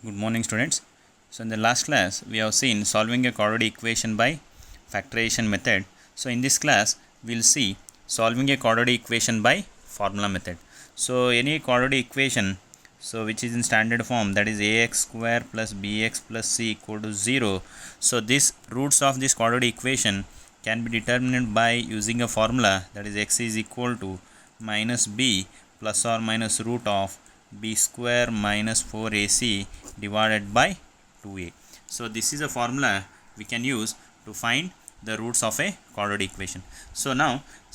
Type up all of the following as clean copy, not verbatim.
Good morning, students. So in the last class we have seen solving a quadratic equation by factorization method. So in this class we will see solving a quadratic equation by formula method. So any quadratic equation which is in standard form, that is ax square plus bx plus c equal to 0. So this roots of this quadratic equation can be determined by using a formula, that is x is equal to minus b plus or minus root of b square minus 4ac divided by 2a. So this is a formula we can use to find the roots of a quadratic equation. So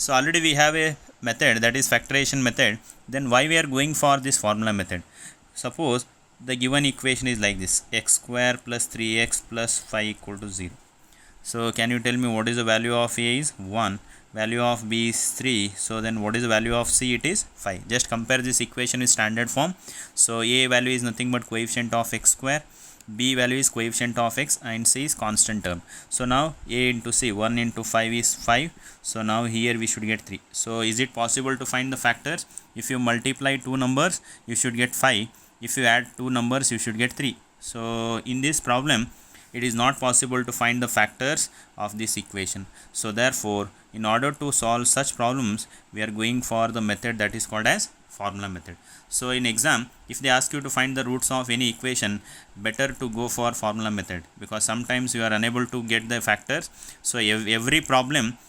already we have a method, that is factorization method. Then why we are going for this formula method? Suppose the given equation is like this: x square plus 3x plus 5 equal to 0. So can you tell me what is the value of a is 1, value of b is 3, so then what is the value of c? It is 5. Just compare this equation with standard form. So a value is nothing but coefficient of x square, b value is coefficient of x, and c is constant term. So now a into c, 1 into 5 is 5. So now here we should get 3. So is it possible to find the factors? If you multiply two numbers you should get 5. If you add two numbers you should get 3. So in this problem it is not possible to find the factors of this equation. So therefore, in order to solve such problems, we are going for the method that is called as formula method. So in exam, if they ask you to find the roots of any equation, better to go for formula method, because sometimes you are unable to get the factors. So every problem,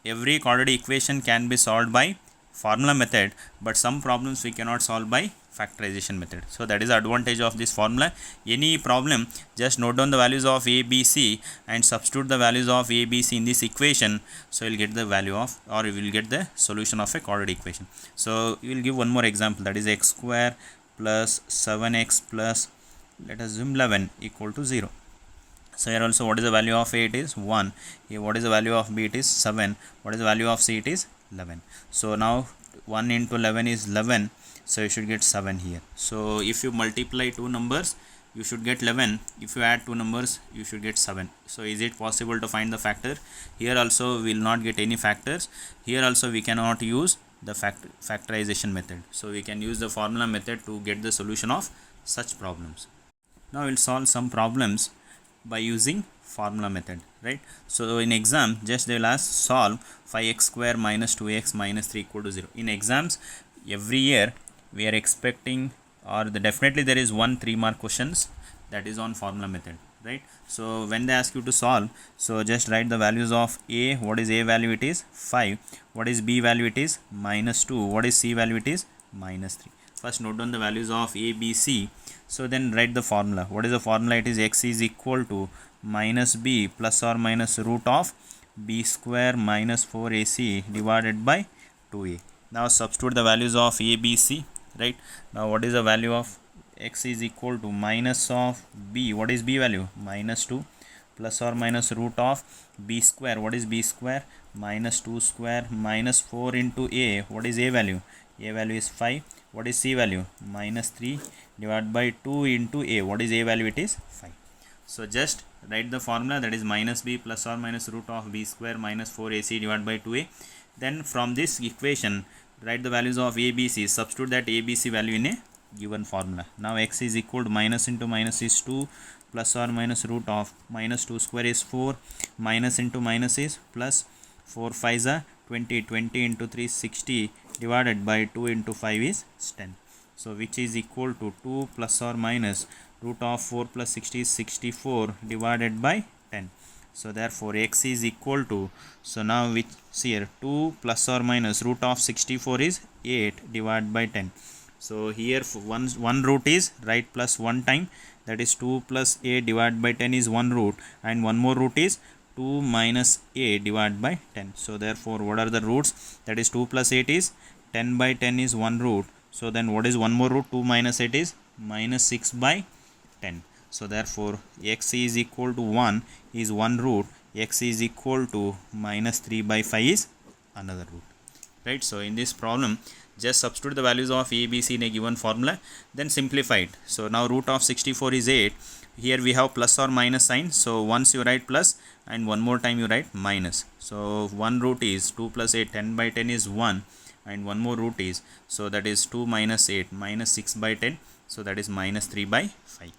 every quadratic equation can be solved by formula method, but some problems we cannot solve by factorization method. So that is the advantage of this formula. Any problem, just note down the values of a, b, c and substitute the values of a, b, c in this equation. So you will get the value of, or you will get the solution of a quadratic equation. So we will give one more example, that is x square plus 7x plus, let us assume 11 equal to 0. So here also, what is the value of a? It is 1. Here what is the value of b? It is 7. What is the value of c? It is 11. So now 1 into 11 is 11. So you should get 7 here. So if you multiply two numbers you should get 11. If you add two numbers you should get 7. So is it possible to find the factor? Here also we will not get any factors. Here also we cannot use the factorization method. So we can use the formula method to get the solution of such problems. Now we will solve some problems by using formula method, right? So in exam, just they will ask solve 5x square minus 2x minus 3 equal to 0. In exams every year we are expecting, or definitely there is 1 3-mark questions that is on formula method, right? So when they ask you to solve, so just write the values of a. What is a value? It is 5. What is b value? It is minus 2. What is c value? It is minus 3. First note down the values of a, b, c. So then write the formula. What is the formula? It is x is equal to minus b plus or minus root of b square minus 4ac divided by 2a. Now substitute the values of a, b, c, right? Now what is the value of x is equal to minus of b. What is b value? Minus 2 plus or minus root of b square. What is b square? Minus 2 square minus 4 into a. What is a value? A value is 5. What is c value? Minus 3 divided by 2 into a. What is a value? It is 5. So just write the formula, that is minus b plus or minus root of b square minus 4ac divided by 2a. Then from this equation write the values of a, b, c. Substitute that a, b, c value in a given formula. Now x is equal to minus into minus is 2 plus or minus root of minus 2 square is 4, minus into minus is plus, 4 5s are 20, 20 into 3 60 divided by 2 into 5 is 10. So which is equal to 2 plus or minus root of 4 plus 60 is 64 divided by 10. So therefore x is equal to, so now which here 2 plus or minus root of 64 is 8 divided by 10. So here one root is right plus one time, that is 2 plus 8 divided by 10 is one root, and one more root is 2 minus 8 divided by 10. So therefore what are the roots? That is 2 plus 8 is 10 by 10 is one root. So then what is one more root? 2 minus 8 is minus 6 by 10. So therefore x is equal to 1 is one root, x is equal to minus 3 by 5 is another root, right? So in this problem just substitute the values of a, b, c in a given formula, then simplify it. So now root of 64 is 8. Here we have plus or minus sign. So once you write plus and one more time you write minus. So one root is 2 plus 8, 10 by 10 is 1, and one more root is, so that is 2 minus 8 minus 6 by 10. So that is minus 3 by 5.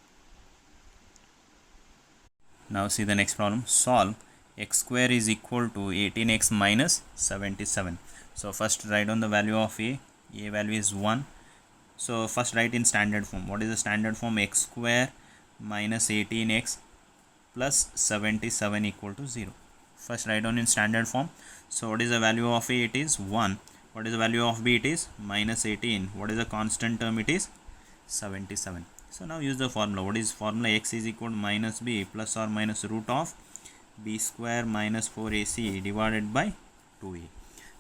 Now see the next problem. Solve x square is equal to 18x minus 77. So first write down the value of a. A value is 1. So first write in standard form. What is the standard form? X square minus 18x plus 77 equal to 0. First write down in standard form. So what is the value of a? It is 1. What is the value of b? It is minus 18. What is the constant term? It is 77. So now use the formula. What is formula? X is equal to minus b plus or minus root of b square minus 4ac divided by 2a.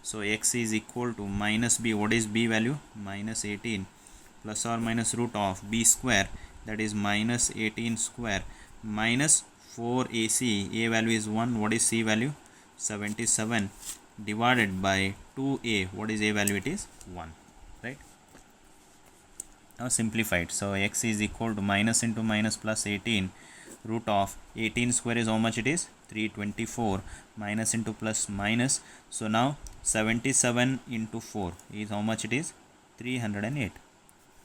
So x is equal to minus b. What is b value? Minus 18 plus or minus root of b square, that is minus 18 square, minus 4ac. A value is 1. What is c value? 77 divided by 2a. What is a value? It is 1. Right? Now simplified. So x is equal to minus into minus plus 18 root of 18 square is how much it is? 324 minus into plus minus. So now 77 into 4 is how much it is? 308.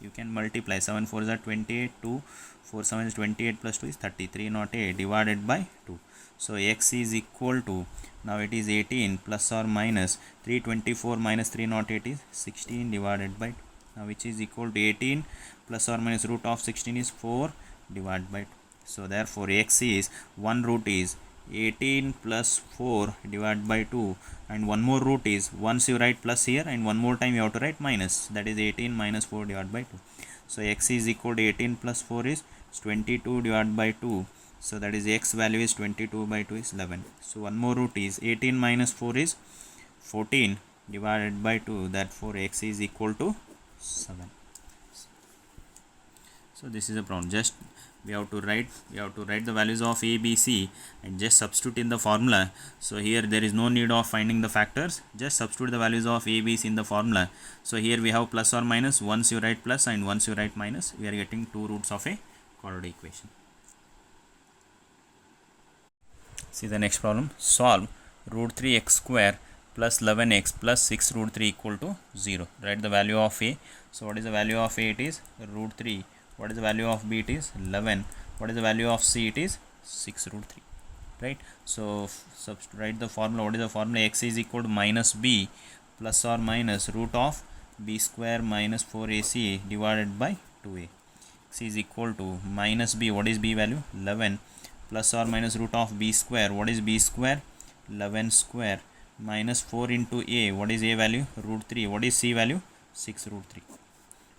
You can multiply. 7 4 is 28, 2 4 7 is 28 plus 2 is 30. 308 divided by 2. So x is equal to, now it is 18 plus or minus 324 minus 308 is 16 divided by 2. Now which is equal to 18 plus or minus root of 16 is 4 divided by 2. So therefore x is, one root is 18 plus 4 divided by 2, and one more root is, once you write plus here and one more time you have to write minus, that is 18 minus 4 divided by 2. So x is equal to 18 plus 4 is 22 divided by 2. So that is x value is 22 by 2 is 11. So one more root is 18 minus 4 is 14 divided by 2. Therefore x is equal to 7. So this is a problem. Just we have to write the values of a, b, c and just substitute in the formula. So here there is no need of finding the factors, just substitute the values of a, b, c in the formula. So here we have plus or minus. Once you write plus and once you write minus, we are getting two roots of a quadratic equation. See the next problem. Solve root 3x square plus 11x plus 6 root 3 equal to 0. Write the value of a. So what is the value of a? It is root 3. What is the value of b? It is 11. What is the value of c? It is 6 root 3. Right? So write the formula. What is the formula? X is equal to minus b plus or minus root of b square minus 4ac divided by 2a. X is equal to minus b. What is b value? 11 plus or minus root of b square. What is b square? 11 square minus 4 into a. What is a value? Root 3. What is c value? 6 root 3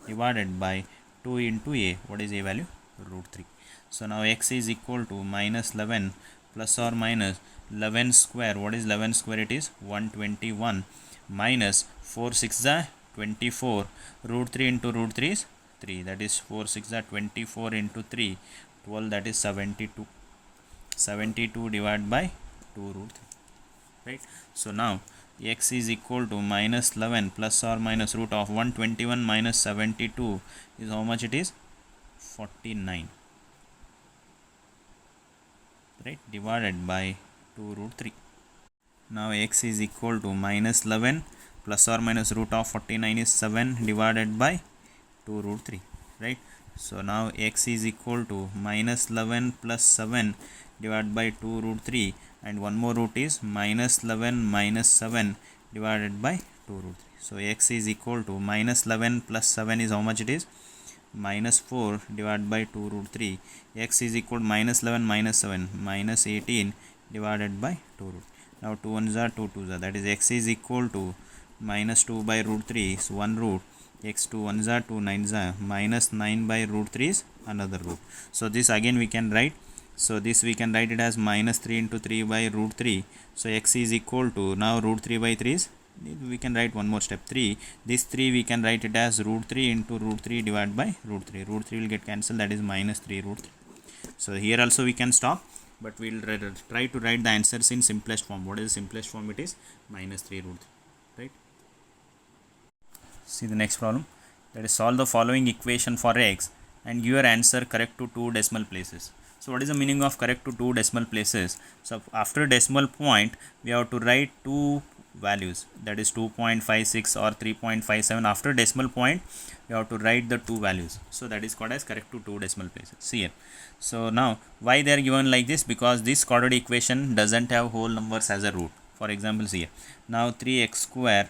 divided by 2 into a. What is a value? Root 3. So now x is equal to minus 11 plus or minus 11 square. What is 11 square? It is 121 minus 4 6 is 24. Root 3 into root 3 is 3. That is 4 6 is 24 into 3. 12, that is 72. 72 divided by 2 root 3. Right? So now x is equal to minus 11 plus or minus root of 121 minus 72 is how much it is? 49. Right? Divided by 2 root 3. Now x is equal to minus 11 plus or minus root of 49 is 7 divided by 2 root 3. Right? So now x is equal to minus 11 plus 7 divided by 2 root 3, and one more root is minus 11 minus 7 divided by 2 root 3. So x is equal to minus 11 plus 7 is how much it is? Minus 4 divided by 2 root 3. X is equal to minus 11 minus 7 minus 18 divided by 2 root. Now 2 1s are 2 2s are, that is x is equal to minus 2 by root 3 is 1 root. X 2 1s are 2 9s are, minus 9 by root 3 is another root. So this again we can write. So this we can write it as minus 3 into 3 by root 3. So x is equal to, now root 3 by 3 is, we can write one more step, 3. This 3 we can write it as root 3 into root 3 divided by root 3. Root 3 will get cancelled, that is minus 3 root 3. So here also we can stop, but we will try to write the answers in simplest form. What is the simplest form? It is minus 3 root 3. Right? See the next problem. That is, solve the following equation for x and give your answer correct to 2 decimal places. So what is the meaning of correct to 2 decimal places? So after decimal point we have to write 2 values, that is 2.56 or 3.57. After decimal point you have to write the two values, so that is called as correct to two decimal places. See here. So now why they are given like this? Because this quadratic equation doesn't have whole numbers as a root. For example, see here, now 3x square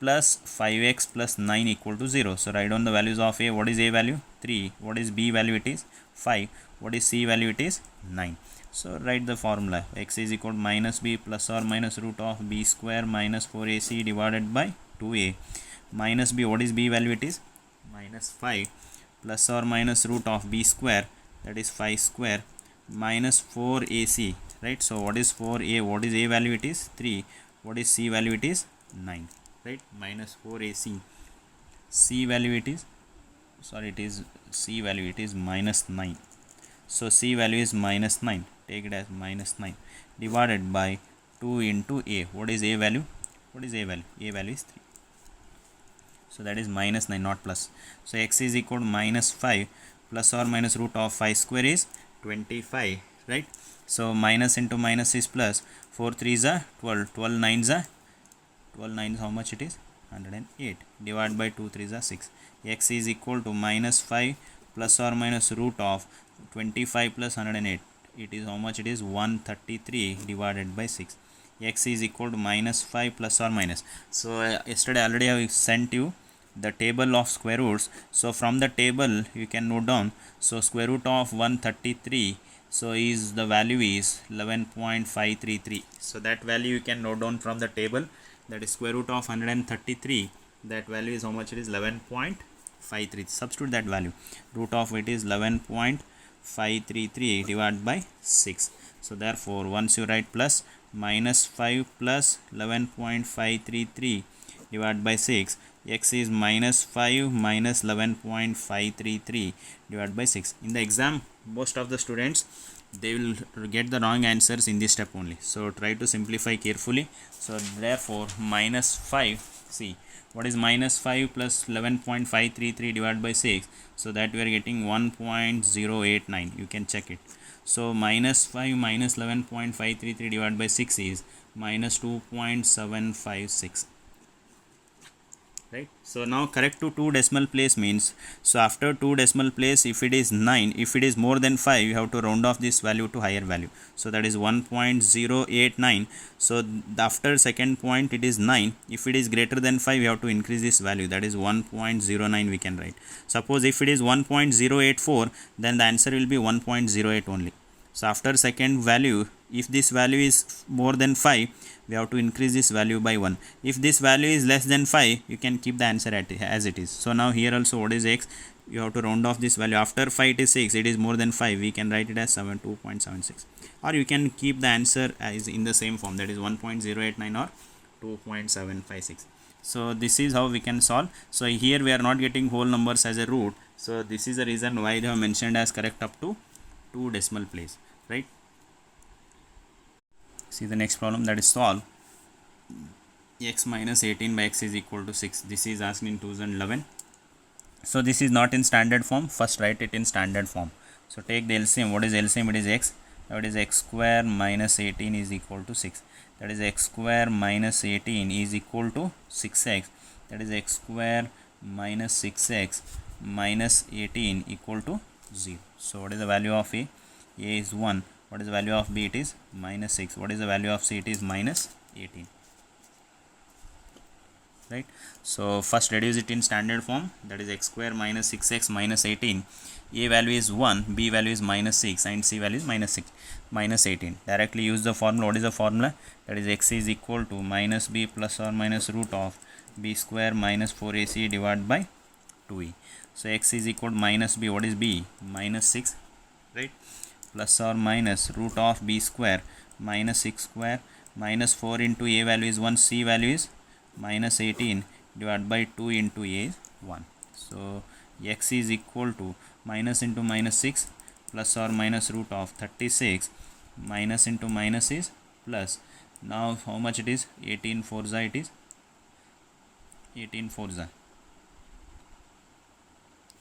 plus 5x plus 9 equal to 0. So write down the values of a. What is a value? 3. What is b value? It is 5. What is c value? It is 9. So write the formula. X is equal to minus b plus or minus root of b square minus 4ac divided by 2a. Minus b, what is b value? It is minus 5 plus or minus root of b square, that is 5 square, minus 4ac, right? So what is 4a? What is a value? It is 3. What is c value? It is 9, right? Minus 4ac. C value it is, sorry, it is c value, it is minus 9. So c value is minus 9. Take it as minus 9 divided by 2 into a. What is a value? What is a value? A value is 3. So that is minus 9, not plus. So x is equal to minus 5 plus or minus root of 5 square is 25, right? So minus into minus is plus. 4 3s are 12. 12 9s are 12 9s, how much it is? 108. Divided by 2 3s are 6. X is equal to minus 5 plus or minus root of 25 plus 108. It is how much? It is 133 divided by 6. X is equal to minus 5 plus or minus. So yesterday already I sent you the table of square roots. So from the table you can note down. So square root of 133, so is the value is 11.533. So that value you can note down from the table. That is square root of 133. That value is how much? It is 11.533. Substitute that value. Root of it is 11.533 divided by 6. So therefore once you write plus, minus 5 plus 11.533 divided by 6, x is minus 5 minus 11.533 divided by 6. In the exam, most of the students, they will get the wrong answers in this step only. So try to simplify carefully. So therefore minus 5, see what is minus 5 plus 11.533 divided by 6? So that we are getting 1.089. You can check it. So minus 5 minus 11.533 divided by 6 is minus 2.756. Right. So now correct to two decimal place means, so after two decimal place, if it is 9, if it is more than 5, you have to round off this value to higher value. So that is 1.089. So after second point it is 9. If it is greater than 5, you have to increase this value, that is 1.09 we can write. Suppose if it is 1.084, then the answer will be 1.08 only. So after second value, if this value is more than 5, we have to increase this value by 1. If this value is less than 5, you can keep the answer as it is. So now here also what is x? You have to round off this value. After 5 it is 6, it is more than 5, we can write it as 2.76. Or you can keep the answer as in the same form, that is 1.089 or 2.756. So this is how we can solve. So here we are not getting whole numbers as a root. So this is the reason why they have mentioned as correct up to 2 decimal place, right? See the next problem, that is solve x minus 18 by x is equal to 6. This is asked in 2011. So this is not in standard form. First write it in standard form. So take the LCM. What is LCM? It is x. That is x square minus 18 is equal to 6. That is x square minus 18 is equal to 6x. That is x square minus 6x minus 18 equal to 0. So what is the value of a? A is 1. What is the value of b? It is minus 6. What is the value of c? It is minus 18. Right. So first reduce it in standard form. That is x square minus 6x minus 18. A value is 1, b value is minus 6, and c value is minus 18. Directly use the formula. What is the formula? That is x is equal to minus b plus or minus root of b square minus 4ac divided by 2e. So x is equal to minus b. What is b? Minus 6, right? Plus or minus root of b square minus 6 square minus 4 into a value is 1, c value is minus 18 divided by 2 into a is 1. So x is equal to minus into minus 6 plus or minus root of 36 minus into minus is plus. Now how much it is? 18 4 it is 18 4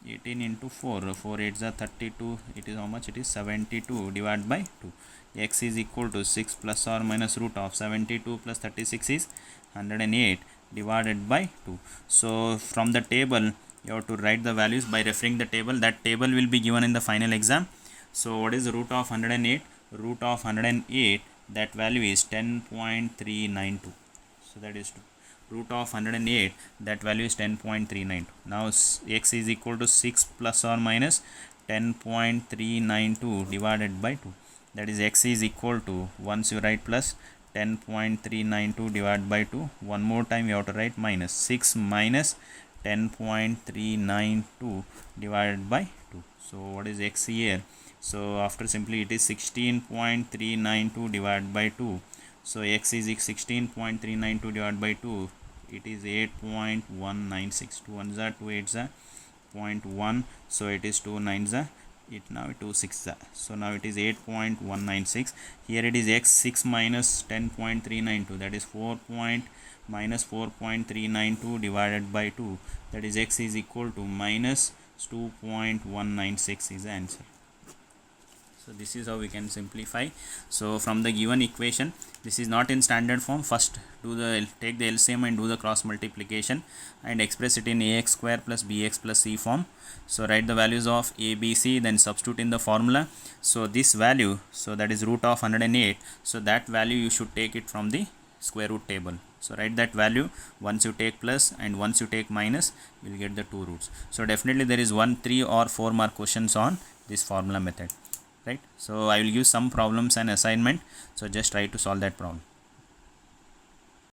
18 into 4, 4 8 are 32, it is how much? It is 72 divided by 2. X is equal to 6 plus or minus root of 72 plus 36 is 108 divided by 2. So from the table you have to write the values by referring the table. That table will be given in the final exam. So what is the root of 108? Root of 108, that value is 10.392. So that is 2. Root of 108, that value is 10.392. Now x is equal to 6 plus or minus 10.392 divided by 2. That is x is equal to, once you write plus 10.392 divided by 2, one more time you have to write minus 6 minus 10.392 divided by 2. So what is x here? So after simply it is 16.392 divided by 2. So x is 16.392 divided by 2. It is 8.196. 2 ones are 2 8s are 0.1. So it is 2 9s are it now 2 6 are. So now it is 8.196. Here it is x 6 minus 10.392, that is 4 minus 4.392 divided by 2, that is x is equal to minus 2.196 is the answer. So this is how we can simplify. So from the given equation, this is not in standard form. First take the LCM and do the cross multiplication and express it in ax square plus bx plus c form. So write the values of a, b, c, then substitute in the formula. So this value, so that is root of 108, so that value you should take it from the square root table. So write that value. Once you take plus and once you take minus, you will get the two roots. So definitely there is 1, 3 or 4 mark questions on this formula method. Right. So I will give some problems and assignment. So just try to solve that problem.